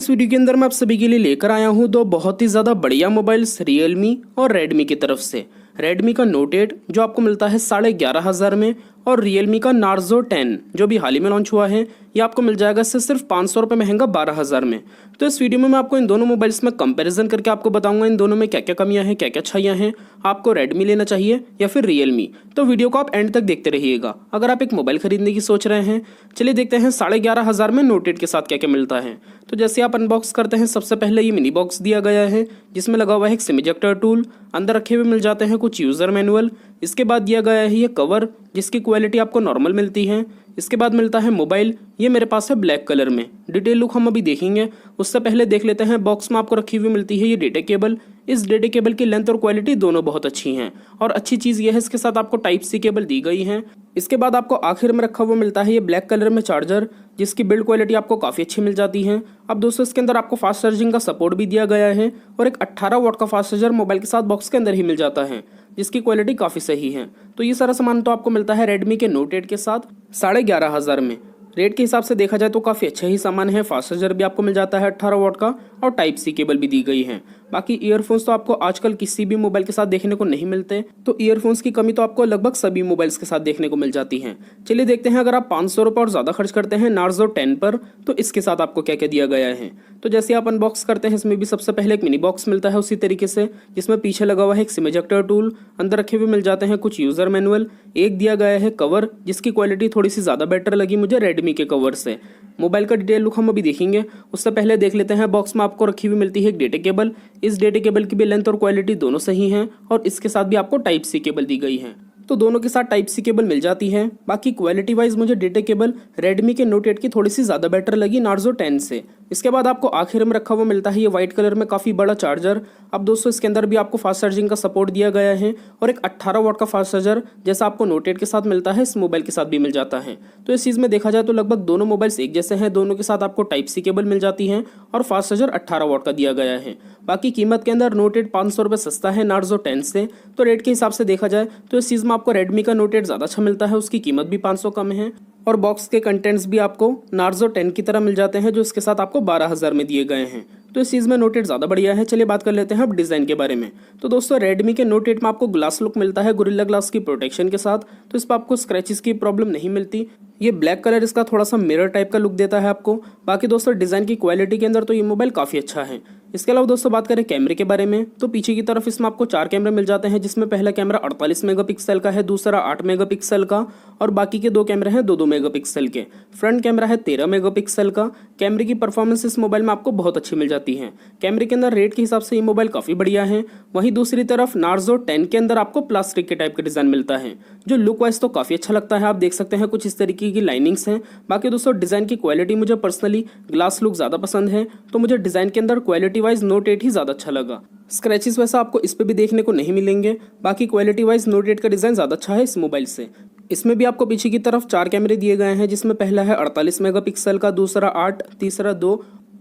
इस वीडियो के अंदर मैं आप सभी के लिए लेकर आया हूं दो बहुत ही ज़्यादा बढ़िया मोबाइल्स रियलमी और रेडमी की तरफ से। रेडमी का नोट 8 जो आपको मिलता है 11,500 में, और रियलमी का नार्जो 10 जो भी हाल ही में लॉन्च हुआ है, ये आपको मिल जाएगा इससे सिर्फ 500 रुपये महंगा 12,000 में। तो इस वीडियो में मैं आपको इन दोनों मोबाइल्स में कंपैरिजन करके आपको बताऊंगा इन दोनों में क्या क्या कमियां हैं, क्या क्या अच्छाइयां हैं, आपको रेडमी लेना चाहिए या फिर रियलमी। तो वीडियो को आप एंड तक देखते रहिएगा। अगर आप एक मोबाइल खरीदने की सोच रहे हैं, चलिए देखते हैं 11,500 में नोट 8 के साथ क्या क्या मिलता है। तो जैसे आप अनबॉक्स करते हैं, सबसे पहले ये मिनी बॉक्स दिया गया है जिसमें लगा हुआ है एक सिम इजेक्टर टूल, अंदर रखे हुए मिल जाते हैं कुछ यूज़र मैनुअल। इसके बाद दिया गया है ये कवर जिसकी क्वालिटी आपको नॉर्मल मिलती है। इसके बाद मिलता है मोबाइल, ये मेरे पास है ब्लैक कलर में। डिटेल लुक हम अभी देखेंगे, उससे पहले देख लेते हैं बॉक्स में आपको रखी हुई मिलती है ये डेटा केबल। इस डेटा केबल की लेंथ और क्वालिटी दोनों बहुत अच्छी हैं, और अच्छी चीज़ यह है इसके साथ आपको टाइप सी केबल दी गई है। इसके बाद आपको आखिर में रखा हुआ मिलता है ये ब्लैक कलर में चार्जर, जिसकी बिल्ड क्वालिटी आपको काफ़ी अच्छी मिल जाती है। अब दोस्तों इसके अंदर आपको फास्ट चार्जिंग का सपोर्ट भी दिया गया है, और एक 18 वाट का फास्ट चार्जर मोबाइल के साथ बॉक्स के अंदर ही मिल जाता है, जिसकी क्वालिटी काफ़ी सही है। तो ये सारा सामान तो आपको मिलता है रेडमी के नोट 8 के साथ 11,500 में। रेट के हिसाब से देखा जाए तो काफ़ी अच्छा ही सामान है। फास्ट चार्जर भी आपको मिल जाता है 18 वाट का, और टाइप सी केबल भी दी गई है। बाकी ईयरफोन्स तो आपको आजकल किसी भी मोबाइल के साथ देखने को नहीं मिलते, तो ईयरफोन्स की कमी तो आपको लगभग सभी मोबाइल्स के साथ देखने को मिल जाती है। चलिए देखते हैं, अगर आप 500 रुपये और ज़्यादा खर्च करते हैं नार्जो 10 पर, तो इसके साथ आपको क्या क्या दिया गया है। तो जैसे आप अनबॉक्स करते हैं, इसमें भी सबसे पहले एक मिनी बॉक्स मिलता है उसी तरीके से, जिसमें पीछे लगा हुआ है एक सिम इजेक्टर टूल, अंदर रखे हुए मिल जाते हैं कुछ यूज़र मैनुअल। एक दिया गया है कवर जिसकी क्वालिटी थोड़ी सी ज़्यादा बेटर लगी मुझे रेडमी के कवर से। मोबाइल का डिटेल लुक हम अभी देखेंगे, उससे पहले देख लेते हैं बॉक्स में आपको रखी हुई मिलती है एक डेटा केबल। इस डेटा केबल की भी लेंथ और क्वालिटी दोनों सही हैं, और इसके साथ भी आपको टाइप सी केबल दी गई है। तो दोनों के साथ टाइप सी केबल मिल जाती है। बाकी क्वालिटी वाइज मुझे डेटा केबल रेडमी के नोट 8 की थोड़ी सी ज़्यादा बेटर लगी नार्जो 10 से। इसके बाद आपको आखिर में रखा हुआ मिलता है ये व्हाइट कलर में काफ़ी बड़ा चार्जर। अब दोस्तों इसके अंदर भी आपको फास्ट चार्जिंग का सपोर्ट दिया गया है, और एक 18 वाट का फास्ट चार्जर जैसा आपको नोट 8 के साथ मिलता है, इस मोबाइल के साथ भी मिल जाता है। तो इस चीज़ में देखा जाए तो लगभग दोनों मोबाइल्स एक जैसे हैं। दोनों के साथ आपको टाइप सी केबल मिल जाती है, और फास्ट चार्जर 18 वाट का दिया गया है। बाकी कीमत के अंदर नोट 8 500 रुपये सस्ता है नार्जो 10 से। तो रेट के हिसाब से देखा जाए तो इस चीज़ में आपको रेडमी का नोट 8 ज़्यादा अच्छा मिलता है, उसकी कीमत भी 500 कम है, और बॉक्स के कंटेंट्स भी आपको नार्जो 10 की तरह मिल जाते हैं, जो इसके साथ आपको 12,000 में दिए गए हैं। तो इस चीज़ में नोट 8 ज़्यादा बढ़िया है। चलिए बात कर लेते हैं अब डिज़ाइन के बारे में। तो दोस्तों रेडमी के नोट 8 में आपको ग्लास लुक मिलता है गोरिल्ला ग्लास की प्रोटेक्शन के साथ, तो इस पर आपको स्क्रैचेस की प्रॉब्लम नहीं मिलती। ये ब्लैक कलर इसका थोड़ा सा मिरर टाइप का लुक देता है आपको। बाकी दोस्तों डिज़ाइन की क्वालिटी के अंदर तो ये मोबाइल काफ़ी अच्छा है। इसके अलावा दोस्तों बात करें कैमरे के बारे में, तो पीछे की तरफ इसमें आपको 4 कैमरे मिल जाते हैं, जिसमें पहला कैमरा 48 मेगापिक्सल का है, दूसरा 8 मेगापिक्सल का, और बाकी के 2 कैमरे हैं 2-2 मेगापिक्सल के। फ्रंट कैमरा है 13 मेगापिक्सल का। कैमरे की परफॉर्मेंस इस मोबाइल में आपको बहुत अच्छी मिल जाती है। कैमरे के अंदर रेट के हिसाब से ये मोबाइल काफ़ी बढ़िया है। वहीं दूसरी तरफ नार्जो 10 के अंदर आपको प्लास्टिक के टाइप का डिज़ाइन मिलता है, जो लुक वाइज तो काफ़ी अच्छा लगता है। आप देख सकते हैं कुछ इस तरीके की लाइनिंग्स हैं। बाकी दोस्तों डिज़ाइन की क्वालिटी मुझे पर्सनली ग्लास लुक ज़्यादा पसंद है, तो मुझे डिज़ाइन के अंदर क्वालिटी वाइज नोट 8 ही ज़्यादा अच्छा लगा। स्क्रैचेस वैसा आपको इस पर भी देखने को नहीं मिलेंगे। बाकी क्वालिटी वाइज नोट 8 का डिज़ाइन ज़्यादा अच्छा है इस मोबाइल से। इसमें भी आपको पीछे की तरफ 4 कैमरे दिए गए हैं, जिसमें पहला है 48 मेगापिक्सल का, दूसरा 8, तीसरा 2,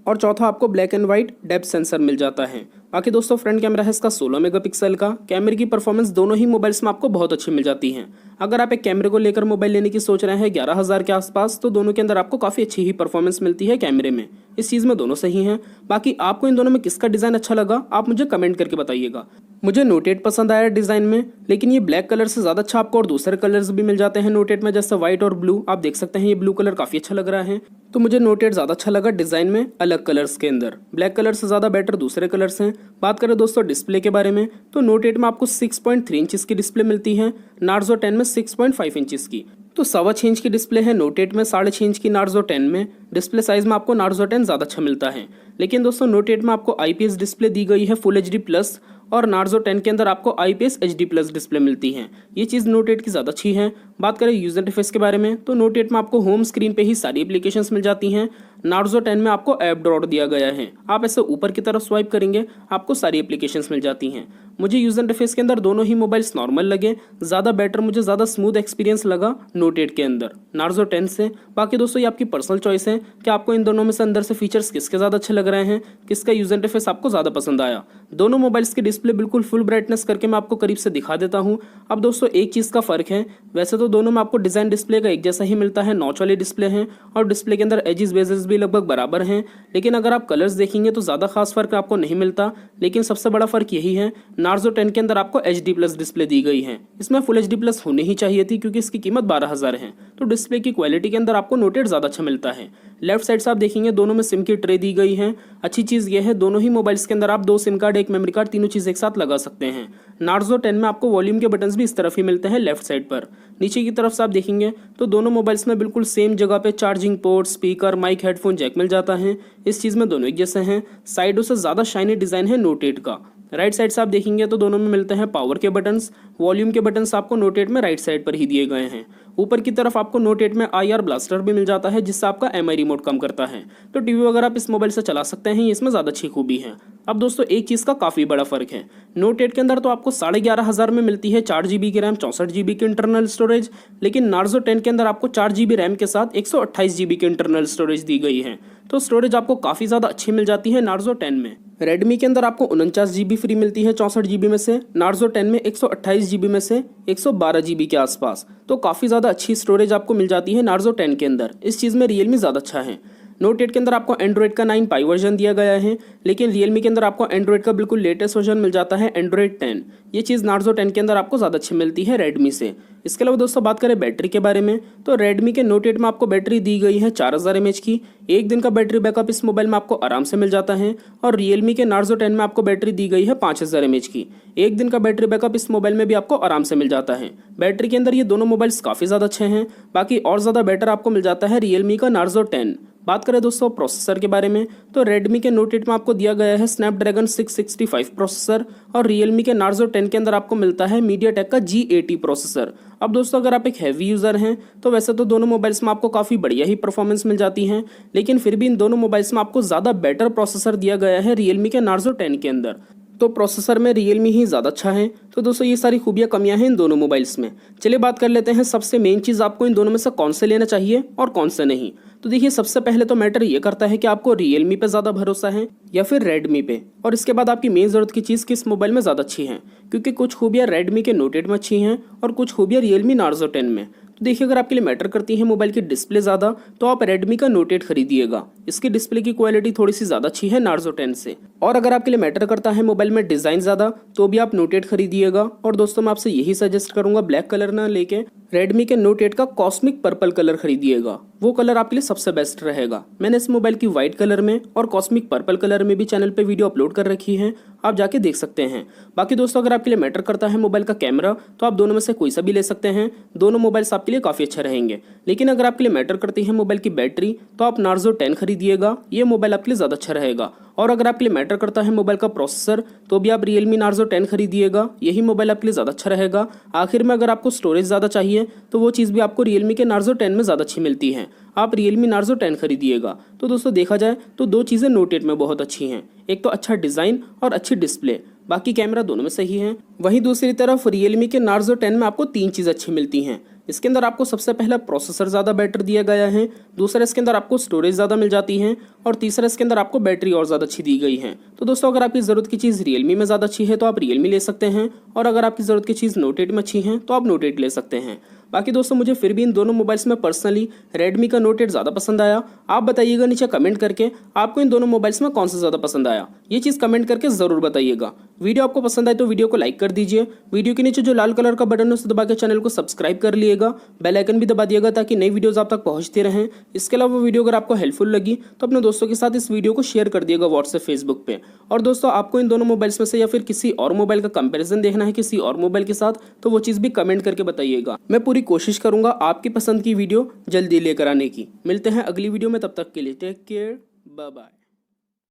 और चौथा आपको black and white depth sensor मिल जाता है। बाकी दोस्तों फ्रंट कैमरा है इसका 16 मेगापिक्सल का। कैमरे की परफॉर्मेंस दोनों ही मोबाइल्स में आपको बहुत अच्छी मिल जाती है। अगर आप एक कैमरे को लेकर मोबाइल लेने की सोच रहे हैं 11,000 के आसपास, तो दोनों के अंदर आपको काफ़ी अच्छी ही परफॉर्मेंस मिलती है कैमरे में। इस चीज़ में दोनों सही हैं। बाकी आपको इन दोनों में किसका डिज़ाइन अच्छा लगा, आप मुझे कमेंट करके बताइएगा। मुझे नोट 8 पसंद आया डिज़ाइन में, लेकिन ये ब्लैक कलर से ज़्यादा अच्छा आपको और दूसरे कलर्स भी मिल जाते हैं नोट 8 में, जैसे व्हाइट और ब्लू। आप देख सकते हैं ये ब्लू कलर काफ़ी अच्छा लग रहा है। तो मुझे नोट 8 ज़्यादा अच्छा लगा डिज़ाइन में अलग कलर्स के अंदर। ब्लैक कलर से ज़्यादा बेटर दूसरे कलर्स हैं। बात करें दोस्तों डिस्प्ले के बारे में, तो नोट 8 में आपको 6.3 इंचज़ की डिस्प्ले मिलती है, नार्जो 10 में 6.5 इंचज़ की। तो 1.25 इंच की डिस्प्ले है नोट 8 में, 6.5 इंच की नार्जो 10 में। डिस्प्ले साइज में आपको नार्जो 10 ज़्यादा अच्छा मिलता है। लेकिन दोस्तों नोट 8 में आपको IPS डिस्प्ले दी गई है फुल HD+, और नार्जो 10 के अंदर आपको IPS HD+ डिस्प्ले मिलती है। ये चीज़ नोट 8 की ज़्यादा अच्छी है। बात करें यूजर इंटरफेस के बारे में, तो नोट 8 में आपको होम स्क्रीन पे ही सारी एप्लीकेशंस मिल जाती हैं। नार्जो 10 में आपको ऐप ड्रॉट दिया गया है, आप ऐसे ऊपर की तरफ स्वाइप करेंगे आपको सारी एप्लीकेशंस मिल जाती हैं। मुझे यूजर इंटरफेस के अंदर दोनों ही मोबाइल्स नॉर्मल लगे, ज़्यादा बेटर मुझे ज़्यादा स्मूथ एक्सपीरियंस लगा नोट 8 के अंदर नार्जो 10 से। बाकी दोस्तों ये आपकी पर्सनल चॉइस है कि आपको इन दोनों में से अंदर से फीचर्स किसके ज़्यादा अच्छे लग रहे हैं, किसका यूजर इंटरफेस आपको ज़्यादा पसंद आया। दोनों मोबाइल्स की डिस्प्ले बिल्कुल फुल ब्राइटनेस करके मैं आपको करीब से दिखा देता हूँ। अब दोस्तों एक चीज़ का फ़र्क है, वैसे तो दोनों में आपको डिज़ाइन डिस्प्ले का एक जैसा ही मिलता है, नॉच वाली डिस्प्ले है, और डिस्प्ले के अंदर एजिस बेजेस भी लगभग बराबर हैं, लेकिन अगर आप कलर्स देखेंगे तो ज़्यादा खास फर्क आपको नहीं मिलता। लेकिन सबसे बड़ा फर्क यही है, नार्जो 10 के अंदर आपको HD+ डिस्प्ले दी गई है। इसमें फुल HD+ होनी ही चाहिए थी क्योंकि इसकी कीमत 12,000 है। तो डिस्प्ले की क्वालिटी के अंदर आपको नोट 8 ज़्यादा अच्छा मिलता है। लेफ्ट साइड से आप देखेंगे दोनों में सिम की ट्रे दी गई है। अच्छी चीज़ यह है, दोनों ही मोबाइल्स के अंदर आप 2 सिम कार्ड, 1 मेमोरी कार्ड, तीनों चीज़ एक साथ लगा सकते हैं। नार्जो 10 में आपको वॉल्यूम के बटन्स भी इस तरफ ही मिलते हैं लेफ्ट साइड पर। नीचे की तरफ से आप देखेंगे तो दोनों मोबाइल्स में बिल्कुल सेम जगह पे charging port, speaker, mic, headphone jack मिल जाता है। इस चीज़ में दोनों एक जैसे हैं। साइडों से ज़्यादा शाइनी डिज़ाइन है नोट 8 का। राइट साइड से आप देखेंगे तो दोनों में मिलते हैं पावर के बटन्स। वॉल्यूम के बटन्स आपको नोट 8 में राइट साइड पर ही दिए गए हैं। ऊपर की तरफ आपको नोट 8 में IR ब्लास्टर भी मिल जाता है, जिससे आपका MI रिमोट कम करता है। तो टीवी वगैरह आप इस मोबाइल से चला सकते हैं, इसमें ज़्यादा अच्छी खूबी है। अब दोस्तों एक चीज़ का काफ़ी बड़ा फर्क है, नोट 8 के अंदर तो आपको 11,500 में मिलती है 4 GB की रैम, 64 GB की इंटरनल स्टोरेज। लेकिन नार्जो 10 के अंदर आपको 4 GB रैम के साथ 128 GB की इंटरनल स्टोरेज दी गई है। तो स्टोरेज आपको काफ़ी ज़्यादा अच्छी मिल जाती है नार्जो 10 में। रेडमी के अंदर आपको 49 GB फ्री मिलती है 64 GB में से, नार्जो 10 में 128 GB में से 112 GB के आसपास। तो काफ़ी ज़्यादा अच्छी स्टोरेज आपको मिल जाती है नार्जो 10 के अंदर। इस चीज़ में रियलमी ज़्यादा अच्छा है। नोट 8 के अंदर आपको एंड्रॉइड का 9 पाई वर्जन दिया गया है, लेकिन रियलमी के अंदर आपको एंड्रॉइड का बिल्कुल लेटेस्ट वर्जन मिल जाता है, एंड्रॉइड 10। ये चीज़ नार्जो 10 के अंदर आपको ज़्यादा अच्छी मिलती है रेडमी से। इसके अलावा दोस्तों बात करें बैटरी के बारे में, तो रेडमी के नोट 8 में आपको बैटरी दी गई है 4000 mAh की। एक दिन का बैटरी बैकअप इस मोबाइल में आपको आराम से मिल जाता है। और रियलमी के नार्जो 10 में आपको बैटरी दी गई है 5000 mAh की। एक दिन का बैटरी बैकअप इस मोबाइल में भी आपको आराम से मिल जाता है। बैटरी के अंदर ये दोनों मोबाइल्स काफ़ी ज़्यादा अच्छे हैं। बाकी और ज़्यादा बेटर आपको मिल जाता है रियलमी का नार्जो 10। बात करें दोस्तों प्रोसेसर के बारे में, तो रेडमी के नोट 8 में आपको दिया गया है स्नैपड्रैगन 665 प्रोसेसर, और रियलमी के नार्जो 10 के अंदर आपको मिलता है मीडियाटेक का G80 प्रोसेसर। अब दोस्तों अगर आप एक हैवी यूज़र हैं तो वैसे तो दोनों मोबाइल्स में आपको काफ़ी बढ़िया ही परफॉर्मेंस मिल जाती है, लेकिन फिर भी इन दोनों मोबाइल्स में आपको ज़्यादा बेटर प्रोसेसर दिया गया है रियलमी के नार्जो 10 के अंदर। तो प्रोसेसर में रियलमी ही ज़्यादा अच्छा है। तो दोस्तों ये सारी खूबियाँ कमियाँ हैं इन दोनों मोबाइल्स में। चलिए बात कर लेते हैं सबसे मेन चीज़, आपको इन दोनों में से कौन से लेना चाहिए और कौन से नहीं। तो देखिए सबसे पहले तो मैटर ये करता है कि आपको रियलमी पे ज़्यादा भरोसा है या फिर रेडमी पे, और इसके बाद आपकी मेन ज़रूरत की चीज़ किस मोबाइल में ज़्यादा अच्छी है, क्योंकि कुछ खूबियाँ रेडमी के नोट 8 में अच्छी हैं और कुछ खूबियाँ रियलमी नार्जो 10 में। तो देखिए अगर आपके लिए मैटर करती है मोबाइल की डिस्प्ले ज़्यादा, तो आप रेडमी का नोट 8 खरीदिएगा। इसकी डिस्प्ले की क्वालिटी थोड़ी सी ज़्यादा अच्छी है नार्जो 10 से। और अगर आपके लिए मैटर करता है मोबाइल में डिज़ाइन ज़्यादा, तो भी आप नोट 8 खरीदिएगा। और दोस्तों मैं आपसे यही सजेस्ट करूँगा, ब्लैक कलर ना लेके रेडमी के नोट 8 का कॉस्मिक पर्पल कलर खरीदिएगा। वो कलर आपके लिए सबसे बेस्ट रहेगा। मैंने इस मोबाइल की व्हाइट कलर में और कॉस्मिक पर्पल कलर में भी चैनल पे वीडियो अपलोड कर रखी है, आप जाके देख सकते हैं। बाकी दोस्तों अगर आपके लिए मैटर करता है मोबाइल का कैमरा, तो आप दोनों में से कोई सा भी ले सकते हैं। दोनों मोबाइल्स आपके लिए काफ़ी अच्छे रहेंगे। लेकिन अगर आपके लिए मैटर करती है मोबाइल की बैटरी, तो आप नार्जो 10 खरीदिएगा। ये मोबाइल आपके लिए ज़्यादा अच्छा रहेगा। और अगर आपके लिए मैटर करता है मोबाइल का प्रोसेसर, तो भी आप रियलमी नार्जो 10 खरीदिएगा। यही मोबाइल आपके लिए ज़्यादा अच्छा रहेगा। आखिर में अगर आपको स्टोरेज ज़्यादा चाहिए, तो वो चीज़ भी आपको रियलमी के नार्जो 10 में ज़्यादा अच्छी मिलती है। आप रियलमी नार्जो 10 खरीदिएगा। तो दोस्तों देखा जाए तो दो चीज़ें नोट 8 में बहुत अच्छी हैं, एक तो अच्छा डिज़ाइन और अच्छी डिस्प्ले। बाकी कैमरा दोनों में सही है। वहीं दूसरी तरफ रियलमी के नार्जो 10 में आपको 3 चीज़ अच्छी मिलती हैं। इसके अंदर आपको सबसे पहला प्रोसेसर ज़्यादा बेटर दिया गया है, दूसरा इसके अंदर आपको स्टोरेज ज़्यादा मिल जाती है, और तीसरा इसके अंदर आपको बैटरी और ज़्यादा अच्छी दी गई है। तो दोस्तों अगर आपकी ज़रूरत की चीज़ रियलमी में ज़्यादा अच्छी है तो आप रियलमी ले सकते हैं, और अगर आपकी ज़रूरत की चीज़ नोट 8 में अच्छी है तो आप नोट 8 ले सकते हैं। बाकी दोस्तों मुझे फिर भी इन दोनों मोबाइल्स में पर्सनली रेडमी का नोट 8 ज़्यादा पसंद आया। आप बताइएगा नीचे कमेंट करके आपको इन दोनों मोबाइल्स में कौन सा ज़्यादा पसंद आया, ये चीज़ कमेंट करके ज़रूर बताइएगा। वीडियो आपको पसंद आए तो वीडियो को लाइक कर दीजिए। वीडियो के नीचे जो लाल कलर का बटन है उसे दबा के चैनल को सब्सक्राइब कर लिएगा। बेल आइकन भी दबा दिएगा ताकि नई वीडियोस आप तक पहुंचते रहें। इसके अलावा वीडियो अगर आपको हेल्पफुल लगी तो अपने दोस्तों के साथ इस वीडियो को शेयर कर दिएगा व्हाट्सएप, फेसबुक पे। और दोस्तों आपको इन दोनों मोबाइल्स में से या फिर किसी और मोबाइल का कंपैरिजन देखना है किसी और मोबाइल के साथ, तो वो चीज़ भी कमेंट करके बताइएगा। मैं पूरी कोशिश करूंगा आपकी पसंद की वीडियो जल्दी लेकर आने की। मिलते हैं अगली वीडियो में, तब तक के लिए टेक केयर, बाय बाय।